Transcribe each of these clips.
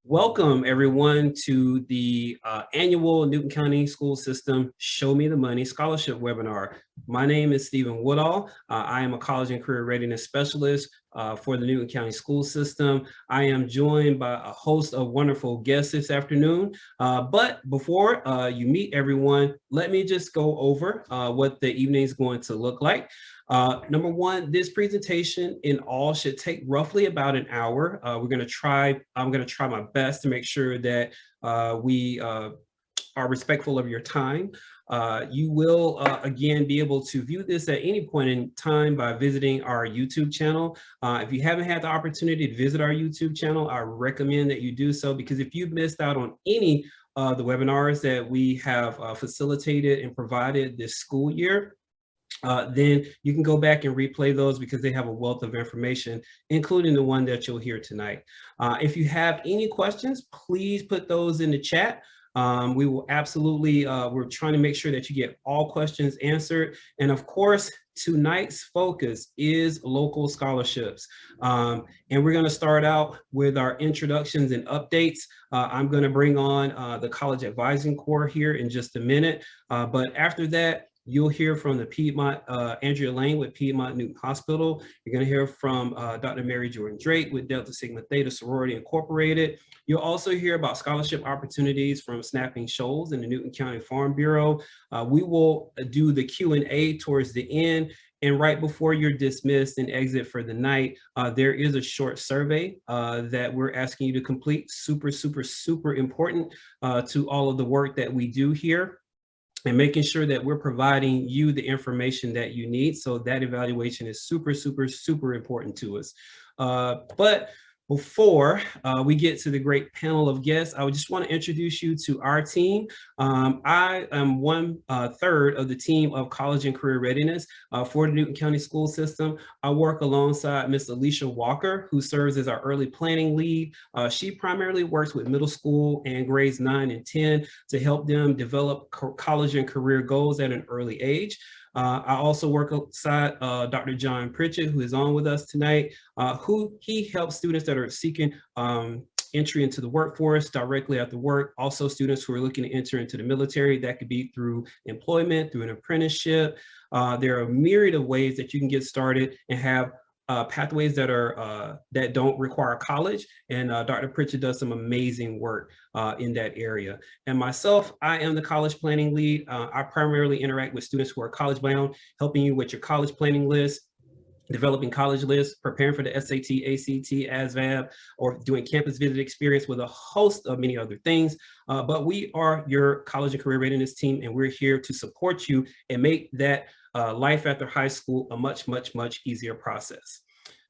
Welcome, everyone, to the annual Newton County School System Show Me the Money Scholarship webinar. My name is Stephen Woodall. I am a college and career readiness specialist for the Newton County School System. I am joined by a host of wonderful guests this afternoon. But before you meet everyone, let me just go over what the evening is going to look like. Number one, this presentation in all should take roughly about an hour. I'm going to try my best to make sure that we are respectful of your time. You will, again, be able to view this at any point in time by visiting our YouTube channel. If you haven't had the opportunity to visit our YouTube channel, I recommend that you do so, because if you've missed out on any of the webinars that we have facilitated and provided this school year, then you can go back and replay those because they have a wealth of information, including the one that you'll hear tonight. If you have any questions, please put those in the chat. We will absolutely, we're trying to make sure that you get all questions answered. And of course, tonight's focus is local scholarships. And we're going to start out with our introductions and updates. I'm going to bring on the College Advising Corps here in just a minute. But after that, you'll hear from the Piedmont, Andrea Lane with Piedmont Newton Hospital. You're going to hear from Dr. Mary Jordan Drake with Delta Sigma Theta Sorority Incorporated. You'll also hear about scholarship opportunities from Snapping Shoals and the Newton County Farm Bureau. We will do the Q&A towards the end. And right before you're dismissed and exit for the night, there is a short survey that we're asking you to complete. Super, super, super important to all of the work that we do here, and making sure that we're providing you the information that you need. So that evaluation is super, super, super important to us. But before we get to the great panel of guests, I would just want to introduce you to our team. I am one third of the team of college and career readiness for the Newton County School System. I work alongside Ms. Alicia Walker, who serves as our early planning lead. She primarily works with middle school and grades 9 and 10 to help them develop college and career goals at an early age. I also work alongside Dr. John Pritchett, who is on with us tonight, who he helps students that are seeking entry into the workforce directly after work. Also students who are looking to enter into the military. That could be through employment, through an apprenticeship. There are a myriad of ways that you can get started and have pathways that are that don't require college, and Dr. Pritchett does some amazing work in that area. And myself, I am the college planning lead. I primarily interact with students who are college bound, helping you with your college planning list, developing college lists, preparing for the SAT, ACT, ASVAB, or doing campus visit experience with a host of many other things. But we are your college and career readiness team, and we're here to support you and make that life after high school a much, much, much easier process.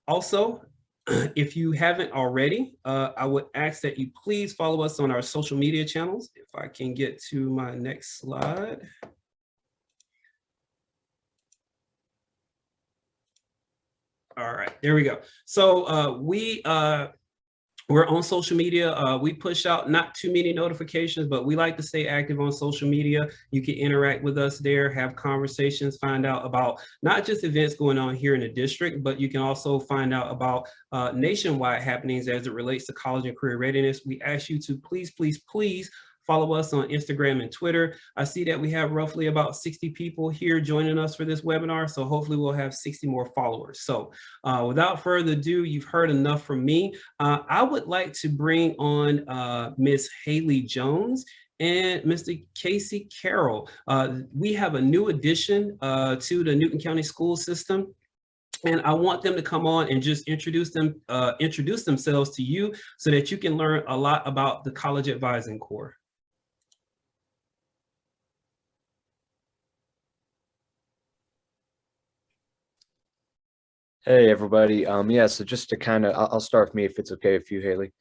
Also, if you haven't already, I would ask that you please follow us on our social media channels. If I can get to my next slide. All right, there we go. So we're on social media. We push out not too many notifications, but we like to stay active on social media. You can interact with us there, have conversations, find out about not just events going on here in the district, but you can also find out about nationwide happenings as it relates to college and career readiness. We ask you to please, please, please follow us on Instagram and Twitter. I see that we have roughly about 60 people here joining us for this webinar, so hopefully we'll have 60 more followers. So without further ado, you've heard enough from me. I would like to bring on Ms. Haley Jones and Mr. Casey Carroll. We have a new addition to the Newton County School System, and I want them to come on and just introduce themselves to you so that you can learn a lot about the College Advising Corps. Hey everybody. Yeah, so just to kind of, I'll start with me if it's okay with you, Haley.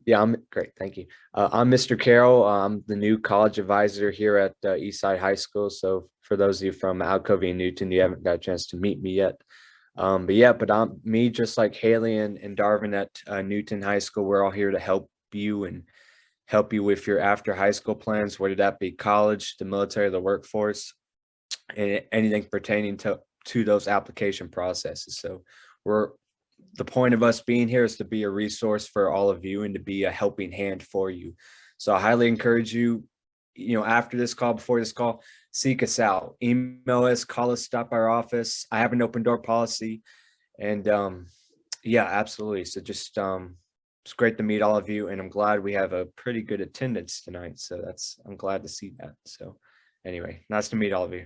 Yeah, I'm great, thank you. I'm Mr. Carroll. I'm the new college advisor here at Eastside High School. So for those of you from Alcovey and Newton, you haven't got a chance to meet me yet. But I'm me, just like Haley and Darvin at Newton High School. We're all here to help you and help you with your after high school plans, whether that be college, the military, the workforce, and anything pertaining to those application processes. So we're the point of us being here is to be a resource for all of you and to be a helping hand for you. So I highly encourage you, after this call, before this call, seek us out, email us, call us, stop by our office. I have an open door policy. And yeah, absolutely. So just it's great to meet all of you, and I'm glad we have a pretty good attendance tonight. So I'm glad to see that. So anyway, nice to meet all of you.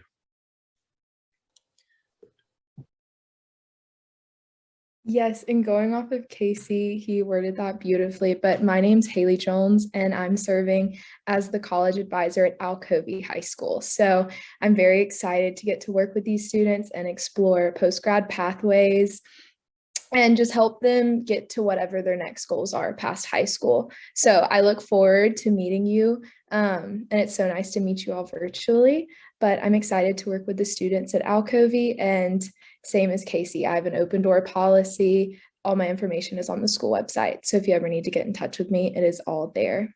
Yes, and going off of Casey, he worded that beautifully, but my name's Haley Jones, and I'm serving as the college advisor at Alcovey High School. So I'm very excited to get to work with these students and explore post-grad pathways and just help them get to whatever their next goals are past high school. So I look forward to meeting you, and it's so nice to meet you all virtually, but I'm excited to work with the students at Alcovey, and same as Casey, I have an open door policy. All my information is on the school website. So if you ever need to get in touch with me, it is all there.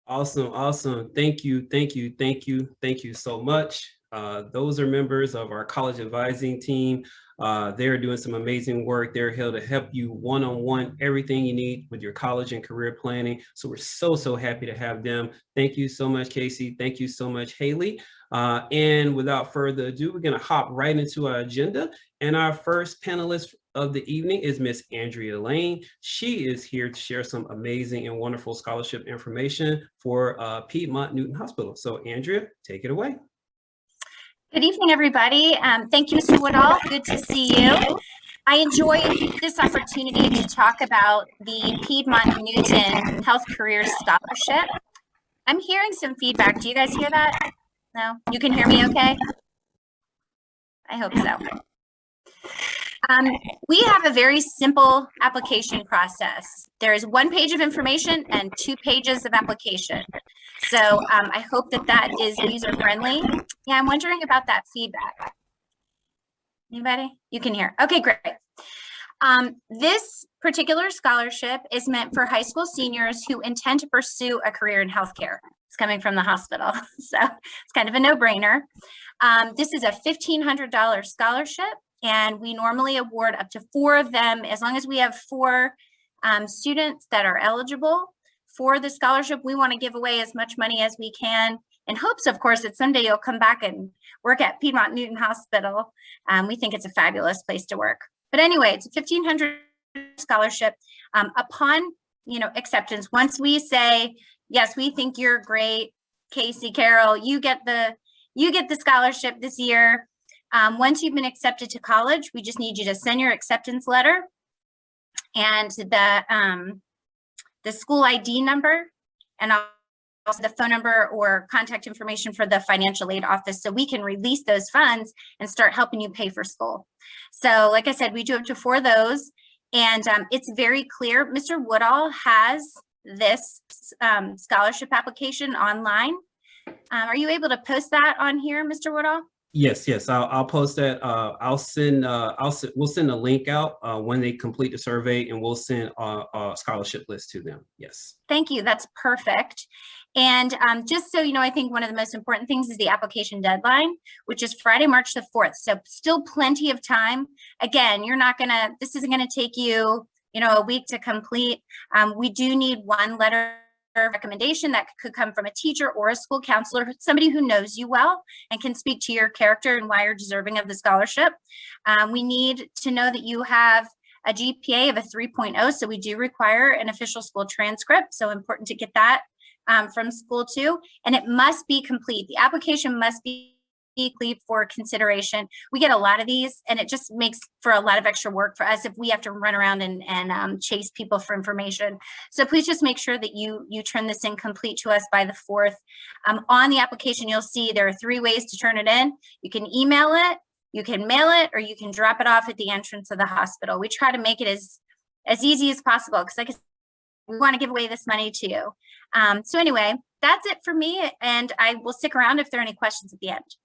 Awesome, awesome. Thank you, thank you, thank you, thank you so much. Those are members of our college advising team. They're doing some amazing work. They're here to help you one-on-one, everything you need with your college and career planning. So we're so happy to have them. Thank you so much, Casey. Thank you so much, Haley. And without further ado, we're gonna hop right into our agenda. And our first panelist of the evening is Miss Andrea Lane. She is here to share some amazing and wonderful scholarship information for Piedmont Newton Hospital. So Andrea, take it away. Good evening, everybody. Thank you, Mr. Woodall. Good to see you. I enjoy this opportunity to talk about the Piedmont Newton Health Career Scholarship. I'm hearing some feedback. Do you guys hear that? No? You can hear me okay? I hope so. We have a very simple application process. There is 1 page of information and 2 pages of application. So I hope that is user friendly. Yeah, I'm wondering about that feedback. Anybody? You can hear. Okay, great. This particular scholarship is meant for high school seniors who intend to pursue a career in healthcare. It's coming from the hospital, so it's kind of a no-brainer. This is a $1,500 scholarship, and we normally award up to 4 of them. As long as we have 4 students that are eligible for the scholarship, we want to give away as much money as we can, in hopes, of course, that someday you'll come back and work at Piedmont Newton Hospital. We think it's a fabulous place to work. But anyway, it's a $1,500 scholarship. Upon acceptance, once we say, yes, we think you're great, Casey, Carol, you get the scholarship this year. Once you've been accepted to college, we just need you to send your acceptance letter and the school ID number, and also the phone number or contact information for the financial aid office, so we can release those funds and start helping you pay for school. So like I said, we do up to 4 of those, and it's very clear. Mr. Woodall has this scholarship application online. Are you able to post that on here, Mr. Woodall? Yes, I'll post that. We'll send a link out when they complete the survey, and we'll send a scholarship list to them. Yes. Thank you. That's perfect. And just so you know, I think one of the most important things is the application deadline, which is Friday, March the 4th. So still plenty of time. Again, this isn't gonna take you, a week to complete. We do need 1 letter of recommendation that could come from a teacher or a school counselor, somebody who knows you well and can speak to your character and why you're deserving of the scholarship. We need to know that you have a GPA of a 3.0, so we do require an official school transcript, so important to get that from school too, and it must be complete. The application must be complete for consideration. We get a lot of these, and it just makes for a lot of extra work for us if we have to run around and chase people for information. So please just make sure that you turn this in complete to us by the 4th. On the application, you'll see there are 3 ways to turn it in. You can email it, you can mail it, or you can drop it off at the entrance of the hospital. We try to make it as easy as possible, because like I said, we want to give away this money to you. So anyway, that's it for me, and I will stick around if there are any questions at the end.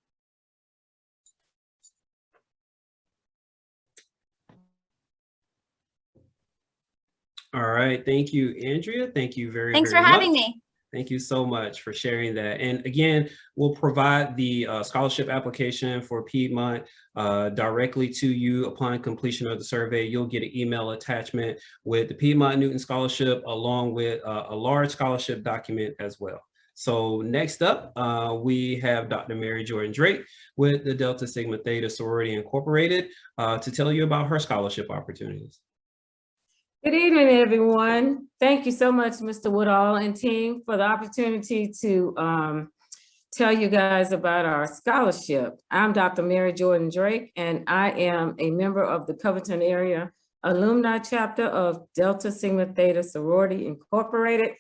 All right, thank you, Andrea. Thank you very much. Thanks for having me. Thank you so much for sharing that. And again, we'll provide the scholarship application for Piedmont directly to you upon completion of the survey. You'll get an email attachment with the Piedmont Newton Scholarship along with a large scholarship document as well. So next up, we have Dr. Mary Jordan Drake with the Delta Sigma Theta Sorority Incorporated to tell you about her scholarship opportunities. Good evening, everyone. Thank you so much, Mr. Woodall and team, for the opportunity to tell you guys about our scholarship. I'm Dr. Mary Jordan Drake, and I am a member of the Covington area alumni chapter of Delta Sigma Theta Sorority Incorporated.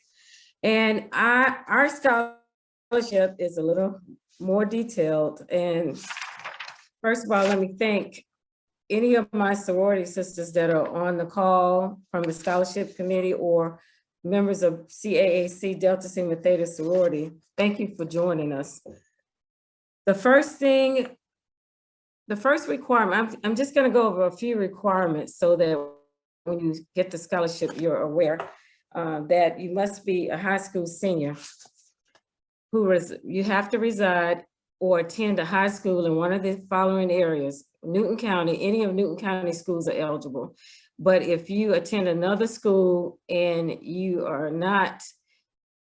And our scholarship is a little more detailed. And first of all, let me thank any of my sorority sisters that are on the call from the scholarship committee or members of CAAC Delta Sigma Theta Sorority. Thank you for joining us. The first requirement, I'm just going to go over a few requirements so that when you get the scholarship, you're aware that you must be a high school senior you have to reside or attend a high school in one of the following areas. Newton County, any of Newton County schools are eligible. But if you attend another school and you are not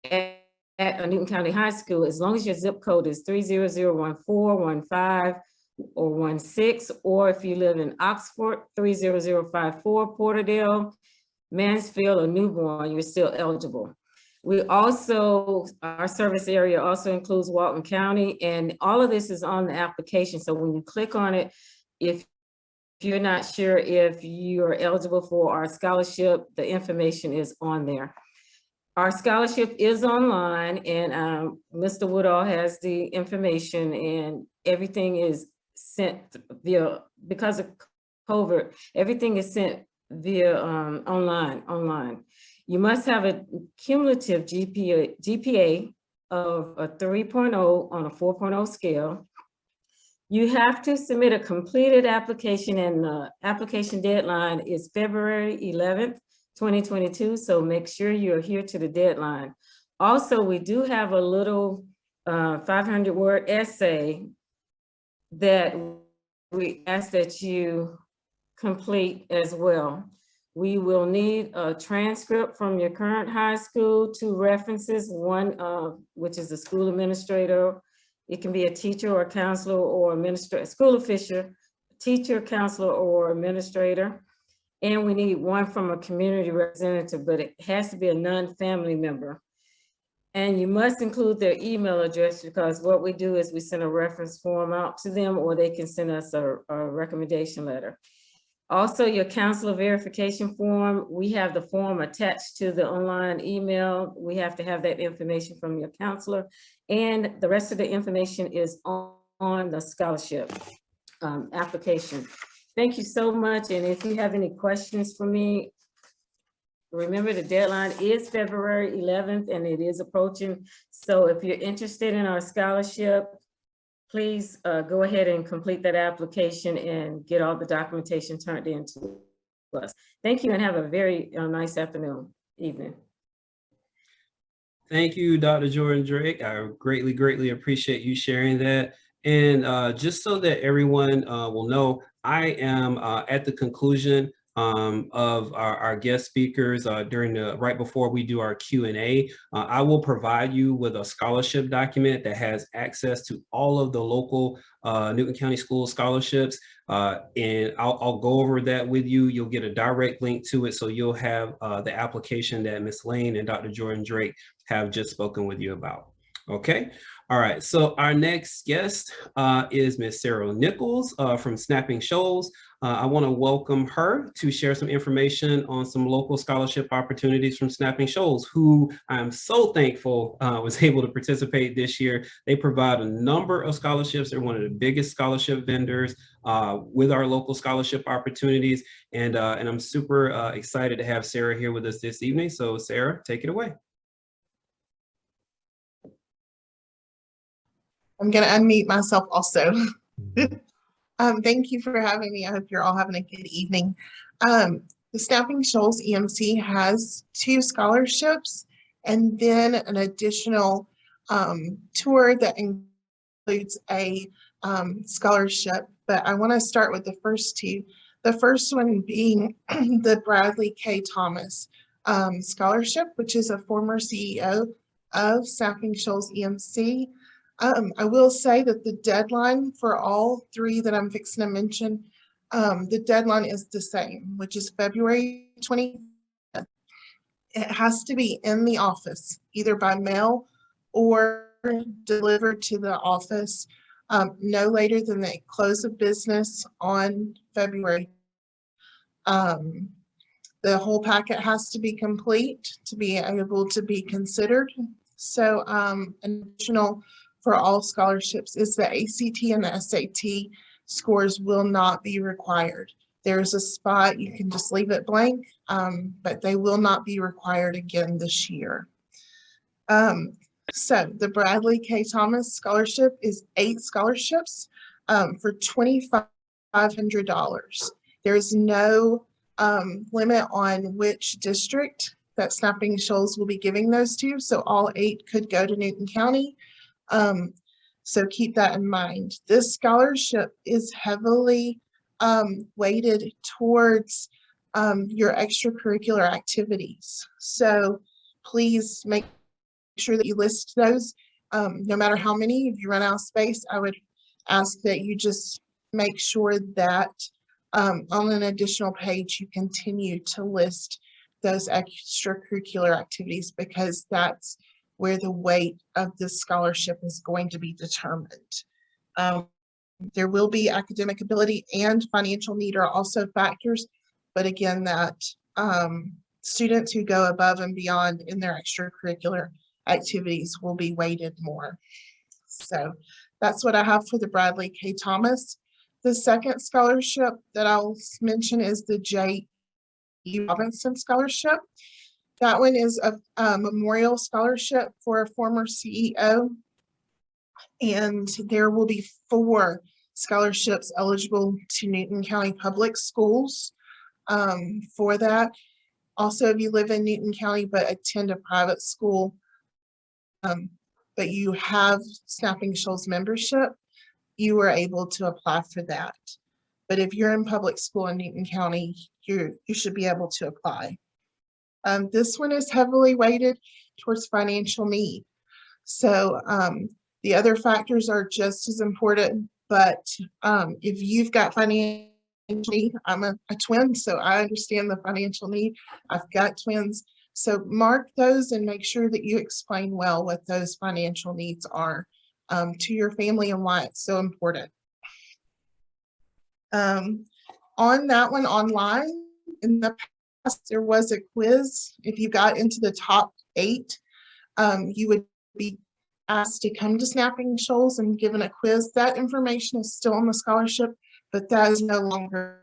at a Newton County high school, as long as your zip code is 30014, 15, or 16, or if you live in Oxford, 30054, Porterdale, Mansfield, or Newborn, you're still eligible. We also, our service area also includes Walton County, and all of this is on the application. So when you click on it, if you're not sure if you are eligible for our scholarship, the information is on there. Our scholarship is online, and Mr. Woodall has the information, and everything is sent via, because of COVID, everything is sent via online. You must have a cumulative GPA of a 3.0 on a 4.0 scale. You have to submit a completed application, and the application deadline is February 11th, 2022. So make sure you adhere to the deadline. Also, we do have a little 500-word essay that we ask that you complete as well. We will need a transcript from your current high school, 2 references, one which is a school administrator. It can be a teacher or a counselor or administrator, school official, teacher, counselor, or administrator. And we need one from a community representative, but it has to be a non-family member. And you must include their email address, because what we do is we send a reference form out to them, or they can send us a recommendation letter. Also, your counselor verification form, we have the form attached to the online email. We have to have that information from your counselor, and the rest of the information is on the scholarship application. Thank you so much, and if you have any questions for me, remember the deadline is February 11th, and it is approaching. So if you're interested in our scholarship, please go ahead and complete that application and get all the documentation turned in to us. Thank you, and have a very nice evening. Thank you, Dr. Jordan Drake. I greatly appreciate you sharing that. And just so that everyone will know, I am at the conclusion of our guest speakers right before we do our Q&A. I will provide you with a scholarship document that has access to all of the local Newton County School scholarships, and I'll go over that with you. You'll get a direct link to it, so you'll have the application that Ms. Lane and Dr. Jordan Drake have just spoken with you about. Okay. All right. So our next guest is Ms. Sarah Nichols from Snapping Shoals. I want to welcome her to share some information on some local scholarship opportunities from Snapping Shoals, who I'm so thankful was able to participate this year. They provide a number of scholarships. They're one of the biggest scholarship vendors with our local scholarship opportunities. And I'm super excited to have Sarah here with us this evening. So Sarah, take it away. I'm going to unmute myself also. Thank you for having me. I hope you're all having a good evening. The Snapping Shoals EMC has 2 scholarships and then an additional tour that includes a scholarship. But I want to start with the first two. The first one being the Bradley K. Thomas Scholarship, which is a former CEO of Snapping Shoals EMC. I will say that the deadline for all three that I'm fixing to mention, the deadline is the same, which is February 20th. It has to be in the office, either by mail or delivered to the office no later than the close of business on February. The whole packet has to be complete to be able to be considered. So additional for all scholarships is the ACT and the SAT scores will not be required. There's a spot, you can just leave it blank, but they will not be required again this year. So the Bradley K. Thomas Scholarship is 8 scholarships for $2,500. There's no limit on which district that Snapping Shoals will be giving those to, so all 8 could go to Newton County. So keep that in mind. This scholarship is heavily weighted towards your extracurricular activities. So please make sure that you list those. No matter how many, if you run out of space, I would ask that you just make sure that on an additional page, you continue to list those extracurricular activities, because that's where the weight of this scholarship is going to be determined. There will be academic ability and financial need are also factors, but again, that students who go above and beyond in their extracurricular activities will be weighted more. So that's what I have for the Bradley K. Thomas. The second scholarship that I'll mention is the J. E. Robinson Scholarship. That one is a memorial scholarship for a former CEO, and there will be 4 scholarships eligible to Newton County Public Schools for that. Also, if you live in Newton County but attend a private school, but you have Snapping Shoals membership, you are able to apply for that. But if you're in public school in Newton County, you should be able to apply. This one is heavily weighted towards financial need. So the other factors are just as important, but if you've got financial need, I'm a twin, so I understand the financial need. I've got twins. So mark those and make sure that you explain well what those financial needs are to your family and why it's so important. On that one online, in the past, there was a quiz. If you got into the top 8, you would be asked to come to Snapping Shoals and given a quiz. That information is still on the scholarship, but that is no longer.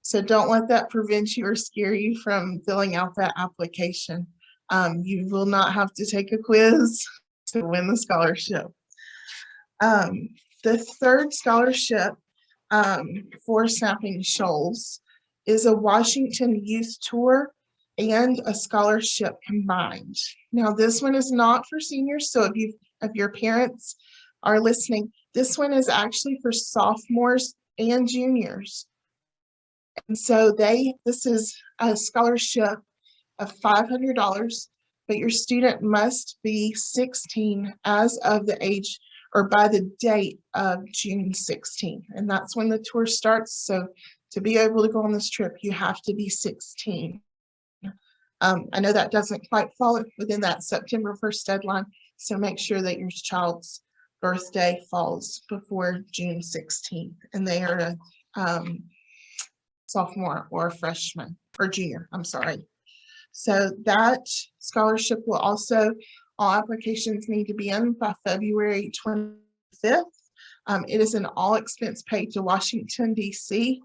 So don't let that prevent you or scare you from filling out that application. You will not have to take a quiz to win the scholarship. The third scholarship for Snapping Shoals is a Washington Youth Tour and a scholarship combined. Now, this one is not for seniors, so if your parents are listening, this one is actually for sophomores and juniors. And so this is a scholarship of $500, but your student must be 16 as of the age or by the date of June 16th. And that's when the tour starts. So to be able to go on this trip, you have to be 16. I know that doesn't quite fall within that September 1st deadline. So make sure that your child's birthday falls before June 16th and they are a sophomore or a freshman or junior, I'm sorry. So that scholarship will also, all applications need to be in by February 25th. It is an all expense paid to Washington, D.C.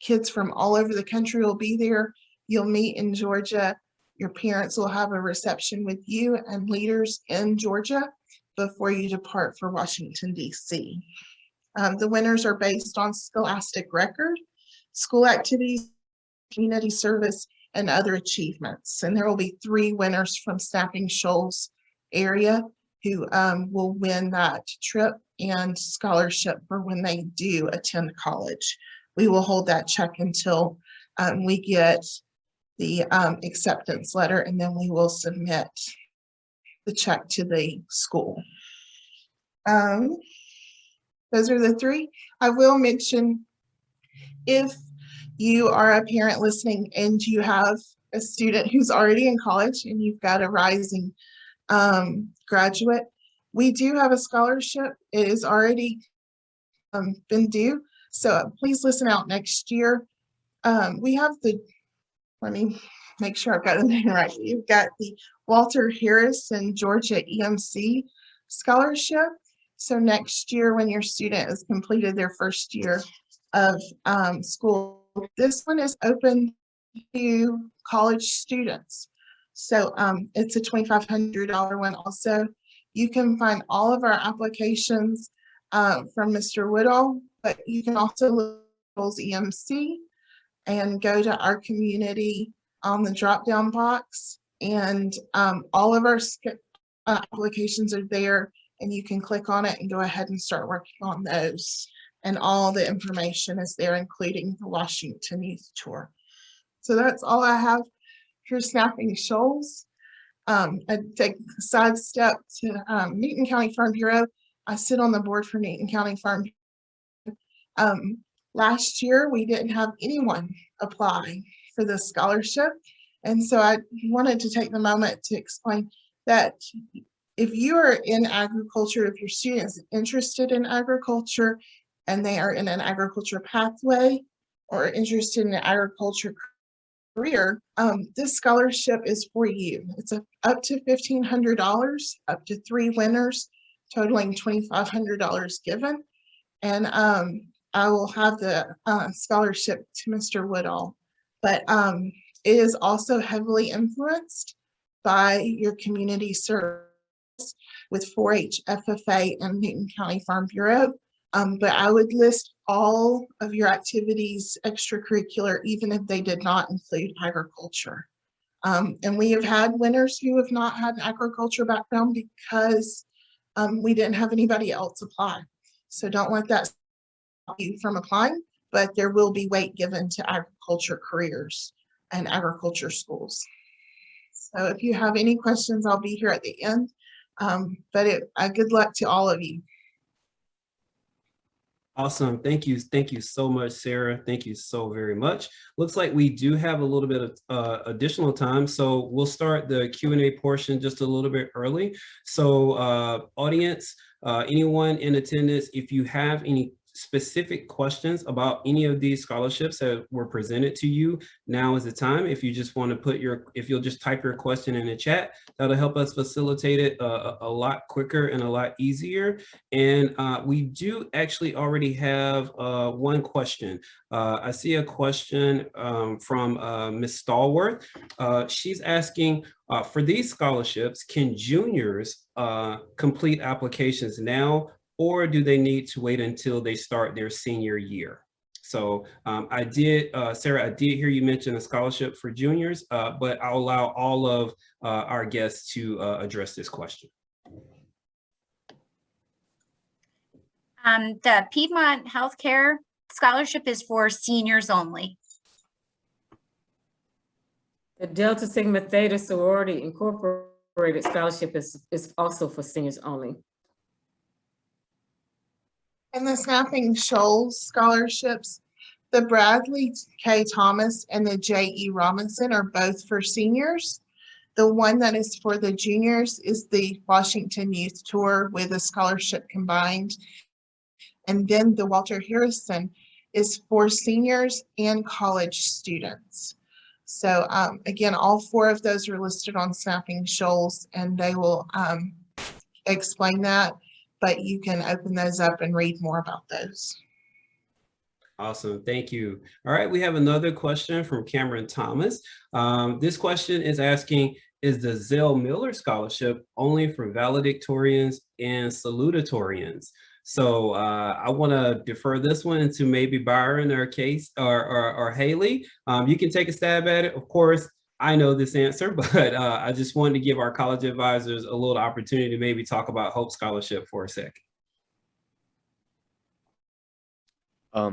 Kids from all over the country will be there. You'll meet in Georgia. Your parents will have a reception with you and leaders in Georgia before you depart for Washington, D.C. The winners are based on scholastic record, school activities, community service, and other achievements. And there will be 3 winners from Snapping Shoals area who will win that trip and scholarship for when they do attend college. We will hold that check until we get the acceptance letter, and then we will submit the check to the school. Those are the 3. I will mention, if you are a parent listening and you have a student who's already in college and you've got a rising graduate, we do have a scholarship. It is already been due, so please listen out next year. We have the, let me make sure I've got the name right. You've got the Walter Harris and Georgia EMC scholarship. So next year, when your student has completed their first year of school, this one is open to college students. So it's a $2,500 one also. You can find all of our applications from Mr. Woodall, but you can also look at EMC and go to our community on the drop-down box, and all of our applications are there, and you can click on it and go ahead and start working on those. And all the information is there, including the Washington Youth Tour. So that's all I have for Snapping Shoals. I take a side step to Newton County Farm Bureau. I sit on the board for Newton County Farm Bureau. Last year, we didn't have anyone apply for this scholarship. And so I wanted to take the moment to explain that if you are in agriculture, if your student is interested in agriculture and they are in an agriculture pathway or interested in an agriculture career, this scholarship is for you. It's up to $1,500, up to 3 winners, totaling $2,500 given. And I will have the scholarship to Mr. Woodall. But it is also heavily influenced by your community service with 4-H, FFA, and Newton County Farm Bureau. But I would list all of your activities extracurricular, even if they did not include agriculture. And we have had winners who have not had an agriculture background because we didn't have anybody else apply. So don't let that stop you from applying, but there will be weight given to agriculture careers and agriculture schools. So if you have any questions, I'll be here at the end. But good luck to all of you. Awesome. Thank you. Thank you so much, Sarah. Thank you so very much. Looks like we do have a little bit of additional time. So we'll start the Q&A portion just a little bit early. So audience, anyone in attendance, if you have any specific questions about any of these scholarships that were presented to you, now is the time. If you just want to if you'll just type your question in the chat, that'll help us facilitate it a lot quicker and a lot easier. And we do actually already have one question. I see a question from Ms. Stallworth. She's asking, for these scholarships, can juniors complete applications now, or do they need to wait until they start their senior year? So Sarah, I did hear you mention a scholarship for juniors, but I'll allow all of our guests to address this question. The Piedmont Healthcare Scholarship is for seniors only. The Delta Sigma Theta Sorority Incorporated Scholarship is also for seniors only. And the Snapping Shoals scholarships, the Bradley K. Thomas and the J.E. Robinson are both for seniors. The one that is for the juniors is the Washington Youth Tour with a scholarship combined. And then the Walter Harrison is for seniors and college students. So again, all 4 of those are listed on Snapping Shoals, and they will explain that. But you can open those up and read more about those. Awesome, thank you. All right, we have another question from Cameron Thomas. This question is asking, is the Zell Miller Scholarship only for valedictorians and salutatorians? So I want to defer this one to maybe Byron or Case or Haley. You can take a stab at it. Of course, I know this answer, but I just wanted to give our college advisors a little opportunity to maybe talk about Hope Scholarship for a second.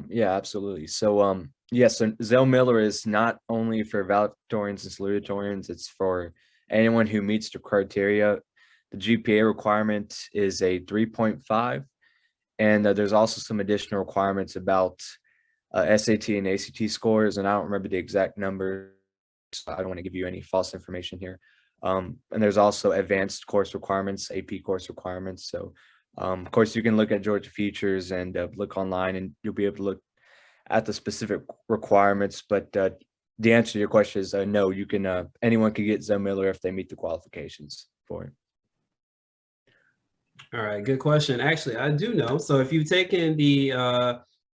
Yeah, absolutely. So yes, so Zell Miller is not only for valedictorians and salutatorians, it's for anyone who meets the criteria. The GPA requirement is a 3.5, and there's also some additional requirements about SAT and ACT scores, and I don't remember the exact number, so I don't want to give you any false information here. And there's also advanced course requirements, AP course requirements. So of course, you can look at Georgia Futures and look online, and you'll be able to look at the specific requirements. But the answer to your question is no. You can anyone can get Zell Miller if they meet the qualifications for it. All right, good question. Actually, I do know. So if you've taken the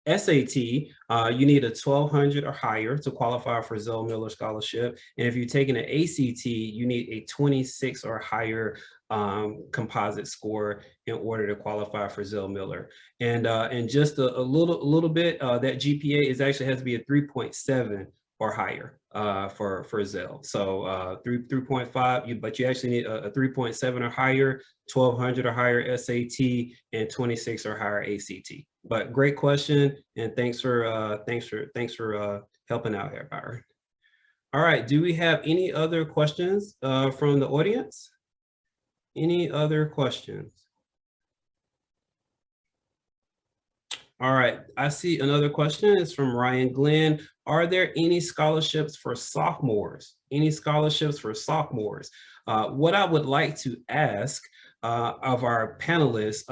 SAT, you need a 1200 or higher to qualify for Zell Miller Scholarship. And if you've taken an ACT, you need a 26 or higher composite score in order to qualify for Zell Miller. And just a little bit, that GPA is actually has to be a 3.7 or higher for Zell. So 3.5, but you actually need a 3.7 or higher, 1200 or higher SAT, and 26 or higher ACT. But great question, and thanks for helping out here, Byron. All right, do we have any other questions from the audience? Any other questions? All right, I see another question. It's from Ryan Glenn. Are there any scholarships for sophomores? Any scholarships for sophomores? What I would like to ask of our panelists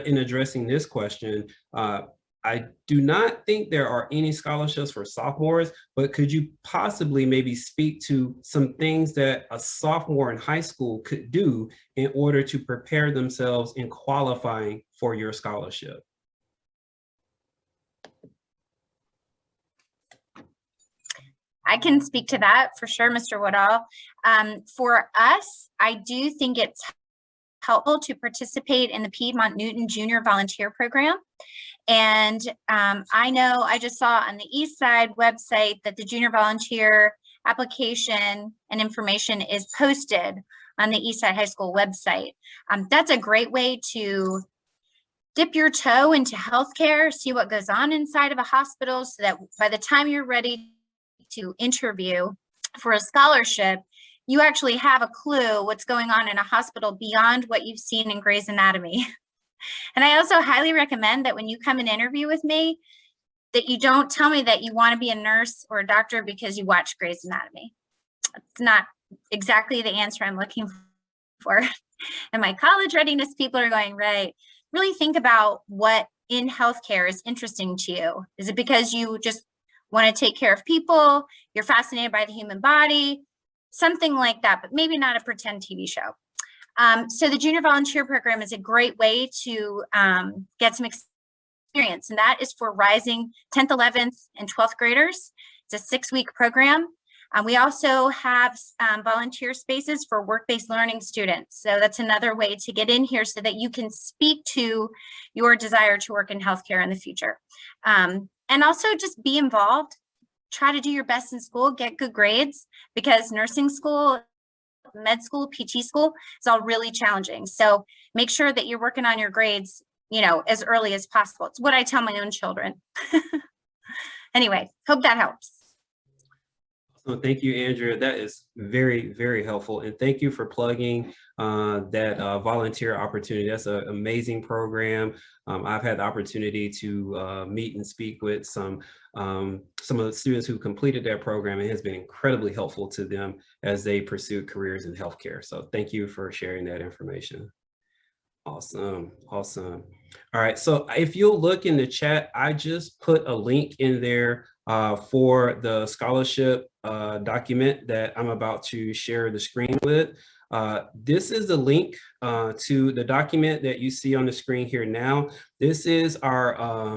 in addressing this question, I do not think there are any scholarships for sophomores, but could you possibly maybe speak to some things that a sophomore in high school could do in order to prepare themselves in qualifying for your scholarship? I can speak to that for sure, Mr. Woodall. For us, I do think it's helpful to participate in the Piedmont Newton Junior Volunteer Program. And I know I just saw on the Eastside website that the Junior Volunteer application and information is posted on the Eastside High School website. That's a great way to dip your toe into healthcare, see what goes on inside of a hospital, so that by the time you're ready to interview for a scholarship, you actually have a clue what's going on in a hospital beyond what you've seen in Grey's Anatomy. And I also highly recommend that when you come and interview with me, that you don't tell me that you want to be a nurse or a doctor because you watch Grey's Anatomy. It's not exactly the answer I'm looking for. And my college readiness people are going, right, really think about what in healthcare is interesting to you. Is it because you just want to take care of people, you're fascinated by the human body, something like that, but maybe not a pretend TV show. So the Junior Volunteer Program is a great way to get some experience, and that is for rising 10th, 11th, and 12th graders. It's a 6-week program. We also have volunteer spaces for work-based learning students. So that's another way to get in here so that you can speak to your desire to work in healthcare in the future. And also just be involved, try to do your best in school, get good grades, because nursing school, med school, PT school is all really challenging. So make sure that you're working on your grades, you know, as early as possible. It's what I tell my own children. Anyway, hope that helps. So thank you, Andrea. That is very, very helpful. And thank you for plugging that volunteer opportunity. That's an amazing program. I've had the opportunity to meet and speak with some of the students who completed that program, and it has been incredibly helpful to them as they pursue careers in healthcare. So thank you for sharing that information. Awesome, awesome. All right, so if you'll look in the chat, I just put a link in there for the scholarship document that I'm about to share the screen with. This is the link to the document that you see on the screen here now. This is our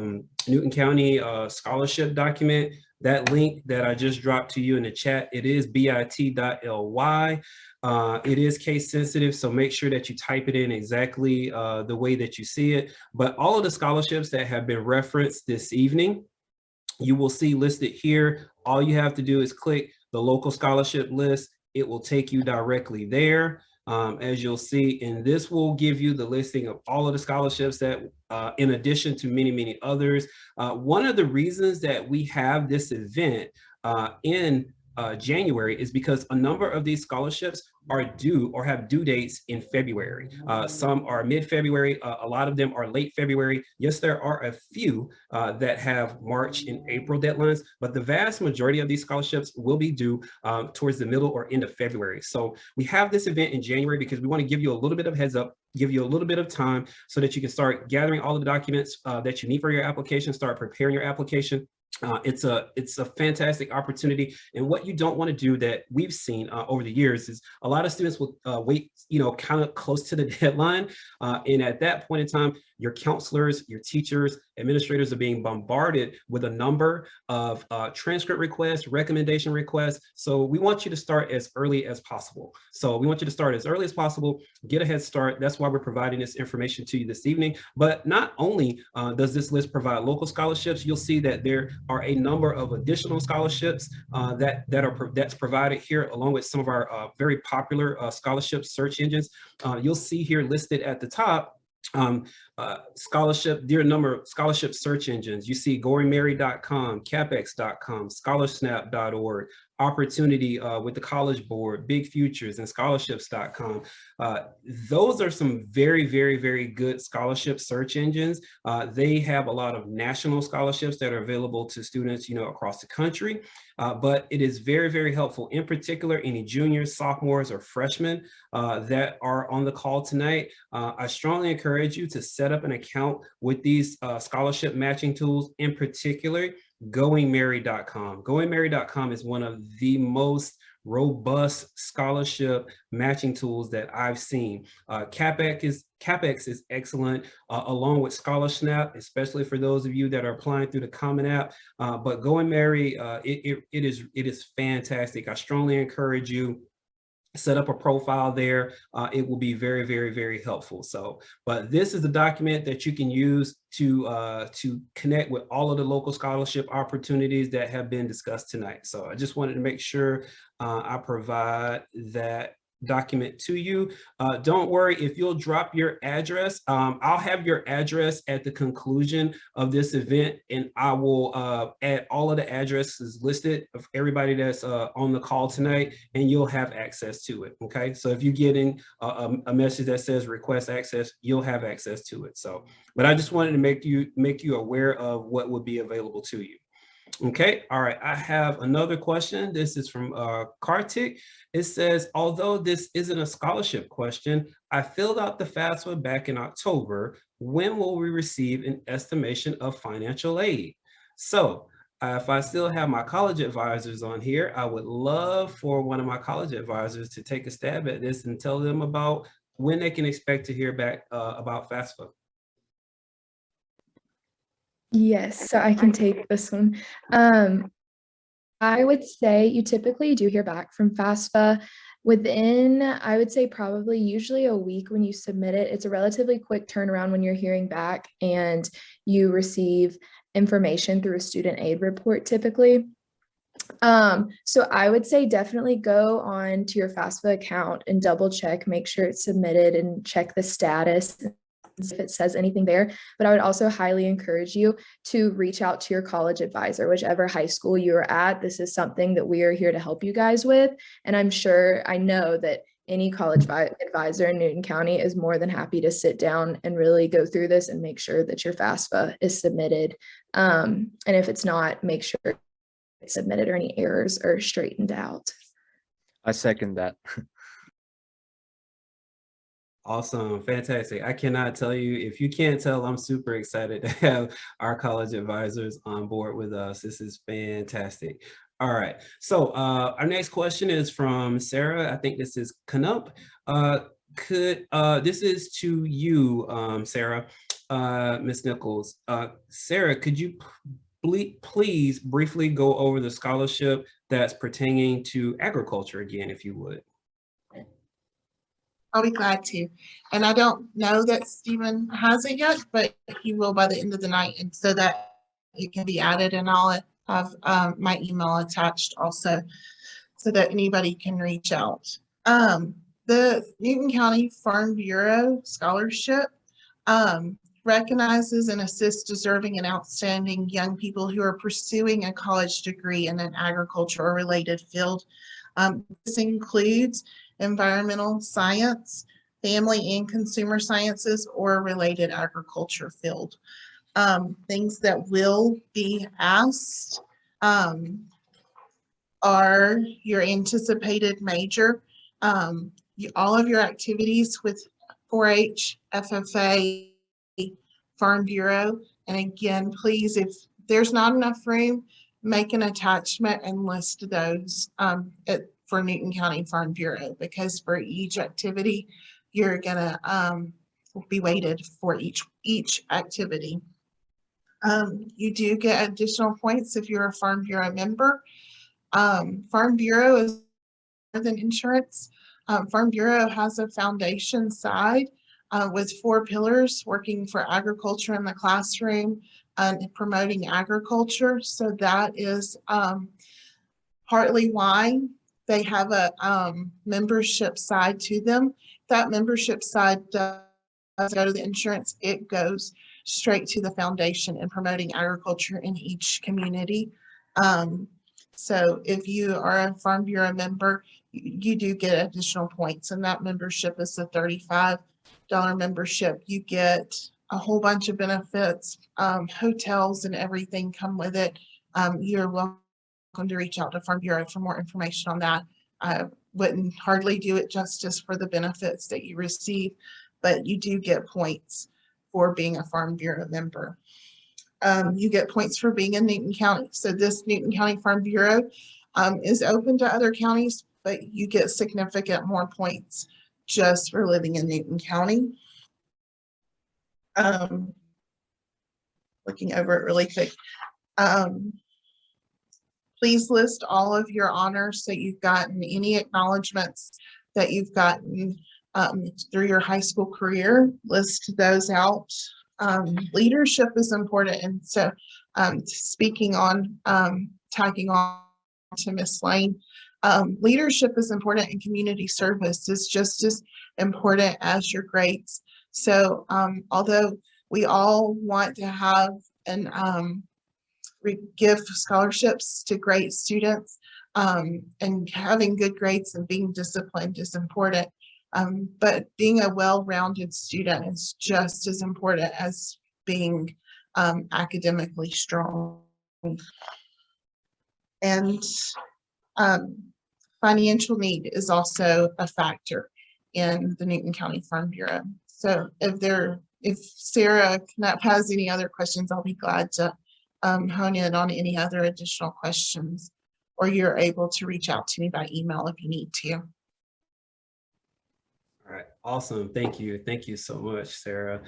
Newton County scholarship document. That link that I just dropped to you in the chat, it is bit.ly. It is case sensitive, so make sure that you type it in exactly the way that you see it. But all of the scholarships that have been referenced this evening, you will see listed here. All you have to do is click the local scholarship list. It will take you directly there. As you'll see, and this will give you the listing of all of the scholarships that, in addition to many, many others. One of the reasons that we have this event in January is because a number of these scholarships are due or have due dates in February. Some are mid-February, a lot of them are late February. Yes, there are a few that have March and April deadlines, but the vast majority of these scholarships will be due towards the middle or end of February. So we have this event in January because we want to give you a little bit of heads up, give you a little bit of time so that you can start gathering all of the documents that you need for your application, start preparing your application. It's a fantastic opportunity, and what you don't want to do that we've seen over the years is a lot of students will wait, kind of close to the deadline, and at that point in time, your counselors, your teachers, administrators are being bombarded with a number of transcript requests, recommendation requests. So we want you to start as early as possible. Get a head start. That's why we're providing this information to you this evening. But not only does this list provide local scholarships, you'll see that there are a number of additional scholarships that's provided here, along with some of our very popular scholarship search engines. You'll see here listed at the top there are a number of scholarship search engines. You see goingmary.com, capex.com, scholarsnap.org, Opportunity with the College Board, Big Futures, and scholarships.com. Those are some very, very, very good scholarship search engines. They have a lot of national scholarships that are available to students, across the country. But it is very, very helpful, in particular, any juniors, sophomores, or freshmen that are on the call tonight. I strongly encourage you to set up an account with these scholarship matching tools, in particular, goingmary.com. Goingmary.com is one of the most robust scholarship matching tools that I've seen. CapEx is excellent, along with ScholarSnap, especially for those of you that are applying through the Common App. But GoingMary, it is fantastic. I strongly encourage you, set up a profile there. It will be very, very, very helpful. But this is the document that you can use to connect with all of the local scholarship opportunities that have been discussed tonight. So I just wanted to make sure I provide that document to you. Don't worry, if you'll drop your address, I'll have your address at the conclusion of this event, and I will add all of the addresses listed of everybody that's on the call tonight, and you'll have access to it. Okay, so if you get in a message that says request access, you'll have access to it. But I just wanted to make you aware of what would be available to you. Okay, all right, I have another question. This is from Kartik. It says, although this isn't a scholarship question, I filled out the FAFSA back in October. When will we receive an estimation of financial aid? So if I still have my college advisors on here, I would love for one of my college advisors to take a stab at this and tell them about when they can expect to hear back about FAFSA. Yes, so I can take this one. I would say you typically do hear back from FAFSA within, I would say probably usually a week when you submit it. It's a relatively quick turnaround when you're hearing back and you receive information through a student aid report typically. So I would say definitely go on to your FAFSA account and double check, make sure it's submitted and check the status if it says anything there. But I would also highly encourage you to reach out to your college advisor, whichever high school you are at. This is something that we are here to help you guys with. And I know that any college advisor in Newton County is more than happy to sit down and really go through this and make sure that your FAFSA is submitted. And if it's not, make sure it's submitted or any errors are straightened out. I second that. Awesome, fantastic. I cannot tell you, if you can't tell, I'm super excited to have our college advisors on board with us. This is fantastic. All right, so our next question is from Sarah. I think this is Canup. This is to you, Sarah, Ms. Nichols. Sarah, could you please briefly go over the scholarship that's pertaining to agriculture again, if you would? I'll be glad to. And I don't know that Stephen has it yet, but he will by the end of the night, and so that it can be added, and I'll have my email attached also so that anybody can reach out. The Newton County Farm Bureau Scholarship recognizes and assists deserving and outstanding young people who are pursuing a college degree in an agriculture or related field. This includes environmental science, family and consumer sciences, or related agriculture field. Things that will be asked are your anticipated major, all of your activities with 4-H, FFA, Farm Bureau. And again, please, if there's not enough room, make an attachment and list those for Newton County Farm Bureau, because for each activity, you're gonna be weighted for each activity. You do get additional points if you're a Farm Bureau member. Farm Bureau is more than insurance. Farm Bureau has a foundation side with 4 pillars: working for agriculture in the classroom and promoting agriculture. So that is partly why they have a membership side to them. That membership side does go to the insurance. It goes straight to the foundation and promoting agriculture in each community. So if you are a Farm Bureau member, you do get additional points, and that membership is a $35 membership. You get a whole bunch of benefits, hotels and everything come with it. You're welcome to reach out to Farm Bureau for more information on that. I wouldn't hardly do it justice for the benefits that you receive, but you do get points for being a Farm Bureau member. You get points for being in Newton County. So this Newton County Farm Bureau is open to other counties, but you get significant more points just for living in Newton County. Looking over it really quick. Please list all of your honors that you've gotten, any acknowledgments that you've gotten through your high school career. List those out. Leadership is important, and so speaking on tagging on to Miss Lane, leadership is important, and community service is just as important as your grades. So although we all want to have and give scholarships to great students, and having good grades and being disciplined is important. But being a well-rounded student is just as important as being academically strong. And financial need is also a factor in the Newton County Farm Bureau. So if Sarah Knapp has any other questions, I'll be glad to hone in on any other additional questions, or you're able to reach out to me by email if you need to. All right, awesome. Thank you. Thank you so much, Sarah.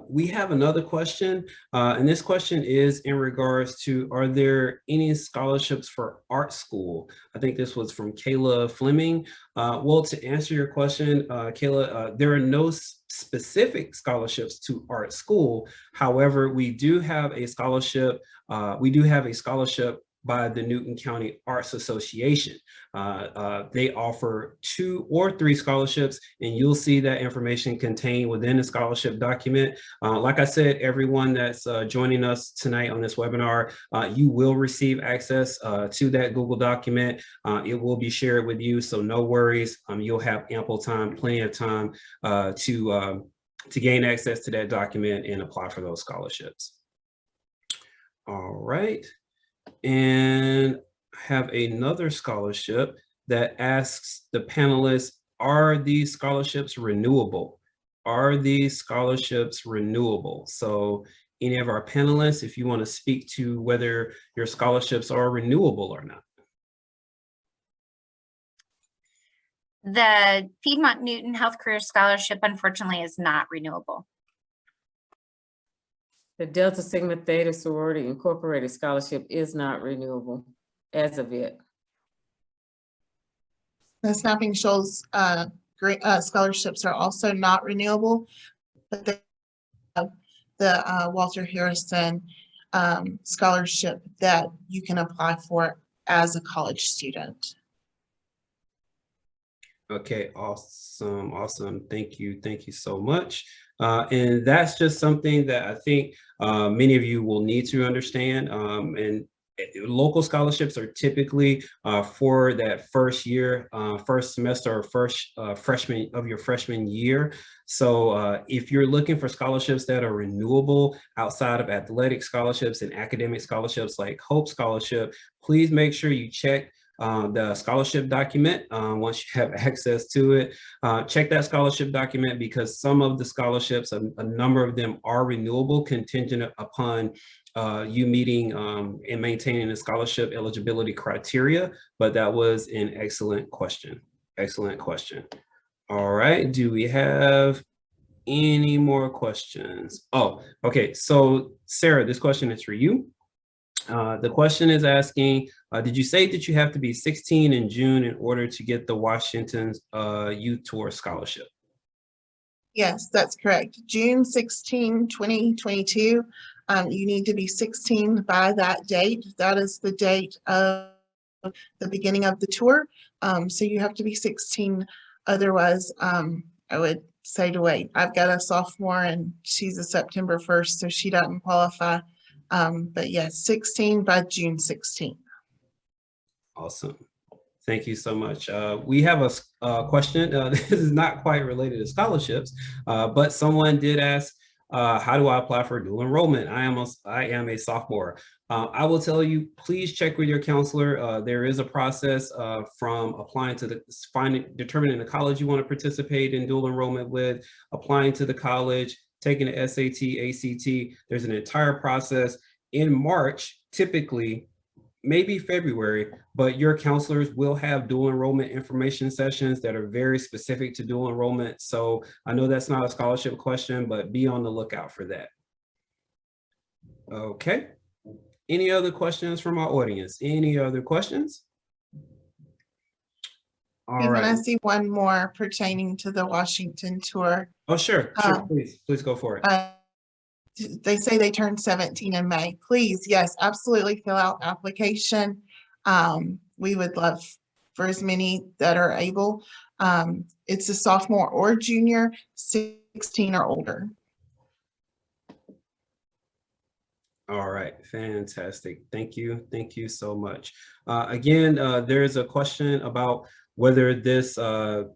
We have another question, and this question is in regards to, are there any scholarships for art school? I think this was from Kayla Fleming. Well, to answer your question, Kayla, there are no specific scholarships to art school. However, we do have a scholarship. By the Newton County Arts Association. They offer 2 or 3 scholarships, and you'll see that information contained within the scholarship document. Like I said, everyone that's joining us tonight on this webinar, you will receive access to that Google document. It will be shared with you, so no worries. You'll have ample time, plenty of time to gain access to that document and apply for those scholarships. All right. And have another scholarship that asks the panelists, are these scholarships renewable? Are these scholarships renewable? So any of our panelists, if you want to speak to whether your scholarships are renewable or not. The Piedmont Newton Health Career Scholarship, unfortunately, is not renewable. The Delta Sigma Theta Sorority Incorporated Scholarship is not renewable as of yet. The Snapping Shoals scholarships are also not renewable, but they have the Walter Harrison scholarship that you can apply for as a college student. Okay, awesome, awesome. Thank you so much. And that's just something that I think many of you will need to understand. And local scholarships are typically for that first year, first semester, or first freshman of your freshman year. So if you're looking for scholarships that are renewable outside of athletic scholarships and academic scholarships like Hope Scholarship, please make sure you check the scholarship document once you have access to it. Check that scholarship document, because some of the scholarships, a number of them are renewable contingent upon you meeting and maintaining the scholarship eligibility criteria. But that was an excellent question. Excellent question. All right, do we have any more questions? Oh, okay, so Sarah, this question is for you. The question is asking, did you say that you have to be 16 in June in order to get the Washington's Youth Tour Scholarship? Yes, that's correct. June 16, 2022. You need to be 16 by that date. That is the date of the beginning of the tour. So you have to be 16. Otherwise, I would say to wait. I've got a sophomore and she's a September 1st, so she doesn't qualify. But yes, 16 by June 16. Awesome. Thank you so much. We have a question. This is not quite related to scholarships, but someone did ask, how do I apply for dual enrollment? I am a sophomore. I will tell you, please check with your counselor. There is a process from applying to determining the college you want to participate in dual enrollment with, applying to the college, taking the SAT, ACT. There's an entire process. In March, typically, maybe February, but your counselors will have dual enrollment information sessions that are very specific to dual enrollment. So I know that's not a scholarship question, but be on the lookout for that. Okay. Any other questions from our audience? Any other questions? All right. I see one more pertaining to the Washington tour. Oh, sure. Please go for it. They say they turn 17 in May. Please, yes, absolutely fill out application. We would love for as many that are able. It's a sophomore or junior, 16 or older. All right, fantastic. Thank you. Thank you so much. Again, there's a question about whether this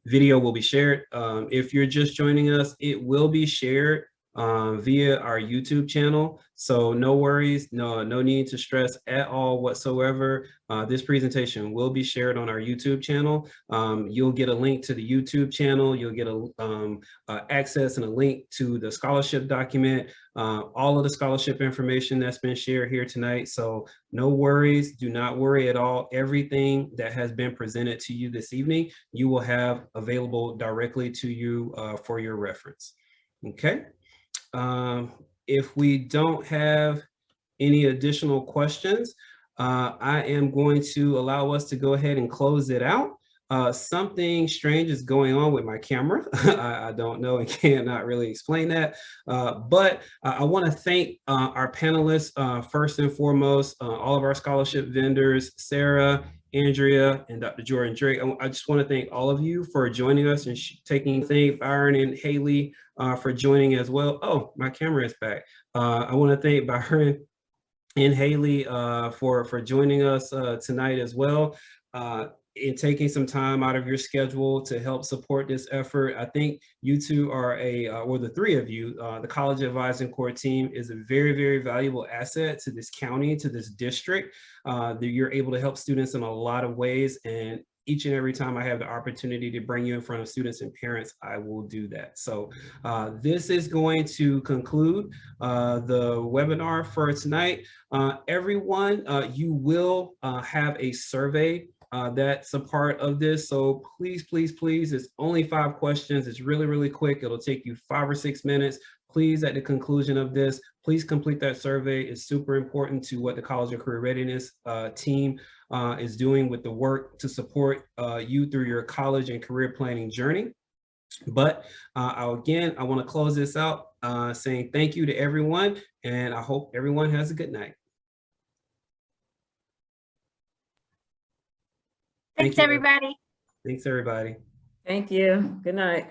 video will be shared. If you're just joining us, it will be shared via our YouTube channel. So no worries, no need to stress at all whatsoever. This presentation will be shared on our YouTube channel. You'll get a link to the YouTube channel. You'll get access and a link to the scholarship document, all of the scholarship information that's been shared here tonight. So no worries, do not worry at all. Everything that has been presented to you this evening, you will have available directly to you for your reference. Okay. If we don't have any additional questions, I am going to allow us to go ahead and close it out. Something strange is going on with my camera. I don't know and cannot really explain that, but I want to thank our panelists first and foremost, all of our scholarship vendors, Sarah, Andrea, and Dr. Jordan Drake. I just want to thank all of you for joining us and thank Byron and Haley for joining as well. Oh, my camera is back. I want to thank Byron and Haley for joining us tonight as well. In taking some time out of your schedule to help support this effort. I think you two are or the three of you, the College Advising Corps team is a very, very valuable asset to this county, to this district. You're able to help students in a lot of ways, and each and every time I have the opportunity to bring you in front of students and parents, I will do that. So this is going to conclude the webinar for tonight. Everyone, you will have a survey that's a part of this. So please, it's only 5 questions. It's really, really quick. It'll take you 5 or 6 minutes. Please, at the conclusion of this, please complete that survey. It's super important to what the College of Career Readiness team is doing with the work to support you through your college and career planning journey. But I want to close this out saying thank you to everyone, and I hope everyone has a good night. Thanks, you. everybody. Thanks, everybody. Thank you. Good night.